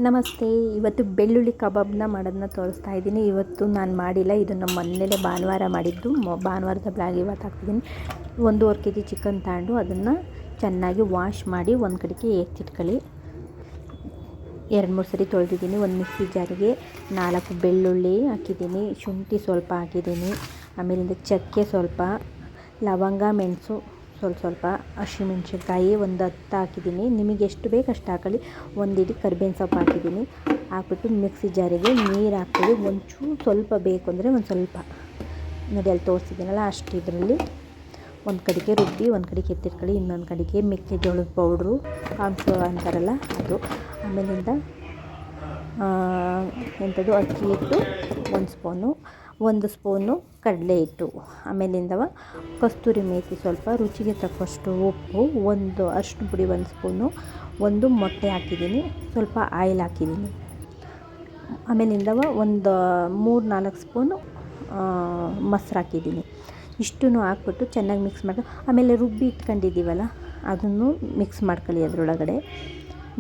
ನಮಸ್ತೆ. ಇವತ್ತು ಬೆಳ್ಳುಳ್ಳಿ ಕಬಾಬ್ನ ಮಾಡೋದನ್ನ ತೋರಿಸ್ತಾ ಇದ್ದೀನಿ. ಇವತ್ತು ನಾನು ಮಾಡಿಲ್ಲ, ಇದು ನಮ್ಮ ಮನೇಲೆ ಭಾನುವಾರ ಮಾಡಿದ್ದು. ಭಾನುವಾರದ ಬ್ಲಾಗ್ ಇವತ್ತು ಹಾಕ್ತಿದ್ದೀನಿ. 1.5 kg ಚಿಕನ್ ತಗೊಂಡು ಅದನ್ನು ಚೆನ್ನಾಗಿ ವಾಶ್ ಮಾಡಿ ಒಂದು ಕಡೆಗೆ ಎತ್ತಿಟ್ಕೊಳ್ಳಿ. 2-3 ಸರಿ ತೊಳೆದಿದ್ದೀನಿ. ಒಂದು ಮಿಕ್ಸಿ ಜಾರಿಗೆ 4 ಬೆಳ್ಳುಳ್ಳಿ ಹಾಕಿದ್ದೀನಿ, ಶುಂಠಿ ಸ್ವಲ್ಪ ಹಾಕಿದ್ದೀನಿ, ಆಮೇಲಿಂದ ಚಕ್ಕೆ ಸ್ವಲ್ಪ, ಲವಂಗ, ಮೆಣಸು ಸ್ವಲ್ಪ, ಹಸಿಮೆಣ್ಸಿನ್ಕಾಯಿ ಒಂದು 10 ಹಾಕಿದ್ದೀನಿ. ನಿಮಗೆ ಎಷ್ಟು ಬೇಕು ಅಷ್ಟು ಹಾಕೊಳ್ಳಿ. ಒಂದು ಹಿಡಿ ಕರಿಬೇವಿನ ಸೊಪ್ಪು ಹಾಕಿದ್ದೀನಿ. ಹಾಕ್ಬಿಟ್ಟು ಮಿಕ್ಸಿ ಜಾರಿಗೆ ನೀರು ಹಾಕ್ತೀವಿ. ಒಂಚೂರು ಸ್ವಲ್ಪ ಬೇಕು ಅಂದರೆ ಒಂದು ಸ್ವಲ್ಪ ನೋಡಿ ಅಲ್ಲಿ ತೋರಿಸಿದ್ದೀನಲ್ಲ ಅಷ್ಟು ಇದರಲ್ಲಿ ಒಂದು ಕಡೆಗೆ ರುಬ್ಬಿ ಒಂದು ಕಡೆಗೆ ಎತ್ತಿಟ್ಕೊಳ್ಳಿ. ಇನ್ನೊಂದು ಕಡೆಗೆ ಮೆಕ್ಕೆಜೋಳದ ಪೌಡ್ರು, ಕಾರ್ನ್ಫ್ಲೋರ್ ಅಂತಾರಲ್ಲ ಅದು, ಆಮೇಲಿಂದ ಎಂಥದ್ದು ಅಕ್ಕಿ ಹಿಟ್ಟು 1 ಸ್ಪೂನು ಕಡಲೆ ಹಿಟ್ಟು, ಆಮೇಲಿಂದವ ಕಸ್ತೂರಿ ಮೇಥಿ ಸ್ವಲ್ಪ, ರುಚಿಗೆ ತಕ್ಕಷ್ಟು ಉಪ್ಪು, ಒಂದು ಅರಿಶಿನ ಪುಡಿ 1 ಸ್ಪೂನು, ಒಂದು ಮೊಟ್ಟೆ ಹಾಕಿದ್ದೀನಿ, ಸ್ವಲ್ಪ ಆಯಿಲ್ ಹಾಕಿದ್ದೀನಿ, ಆಮೇಲಿಂದವ ಒಂದು 3-4 ಸ್ಪೂನು ಮೊಸರು ಹಾಕಿದ್ದೀನಿ. ಇಷ್ಟನ್ನು ಹಾಕ್ಬಿಟ್ಟು ಚೆನ್ನಾಗಿ ಮಿಕ್ಸ್ ಮಾಡಿ, ಆಮೇಲೆ ರುಬ್ಬಿ ಇಟ್ಕೊಂಡಿದ್ದೀವಲ್ಲ ಅದನ್ನು ಮಿಕ್ಸ್ ಮಾಡ್ಕೊಳ್ಳಿ. ಅದರೊಳಗಡೆ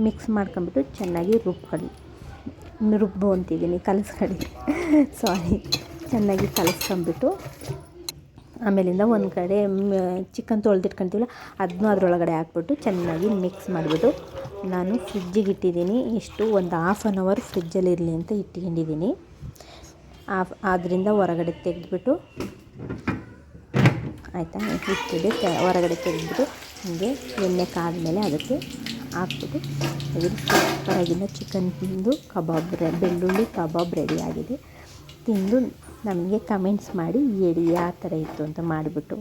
ಮಿಕ್ಸ್ ಮಾಡ್ಕೊಂಬಿಟ್ಟು ಚೆನ್ನಾಗಿ ರುಬ್ಬು ಅಂತಿದ್ದೀನಿ, ಕಲಿಸ್ಕೊಳ್ಳಿ ಸಾರಿ. ಚೆನ್ನಾಗಿ ಕಲಿಸ್ಕೊಂಬಿಟ್ಟು ಆಮೇಲಿಂದ ಒಂದು ಕಡೆ ಚಿಕನ್ ತೊಳೆದಿಟ್ಕೊತೀವಲ್ಲ ಅದನ್ನೂ ಅದರೊಳಗಡೆ ಹಾಕ್ಬಿಟ್ಟು ಚೆನ್ನಾಗಿ ಮಿಕ್ಸ್ ಮಾಡಿಬಿಟ್ಟು ನಾನು ಫ್ರಿಜ್ಜಿಗೆ ಇಟ್ಟಿದ್ದೀನಿ. ಒಂದು 1/2 ಅವರ್ ಫ್ರಿಜ್ಜಲ್ಲಿ ಇರಲಿ ಅಂತ ಇಟ್ಕೊಂಡಿದ್ದೀನಿ. ಅದರಿಂದ ಹೊರಗಡೆ ತೆಗೆದ್ಬಿಟ್ಟು ಆಯಿತಾ, ಇಟ್ಟಿದೆ. ಹೊರಗಡೆ ತೆಗೆದ್ಬಿಟ್ಟು ಹೀಗೆ ಎಣ್ಣೆ ಕಾದ್ಮೇಲೆ ಅದಕ್ಕೆ ಹಾಕ್ಬಿಟ್ಟು ಸೂಪರಾಗಿನ ಚಿಕನ್ ಬೆಳ್ಳುಳ್ಳಿ ಕಬಾಬ್ ರೆಡಿಯಾಗಿದೆ. ತಿಂದು ನಮಗೆ ಕಮೆಂಟ್ಸ್ ಮಾಡಿ ಹೇಳಿ ಯಾವ ಥರ ಇತ್ತು ಅಂತ ಮಾಡಿಬಿಟ್ಟು.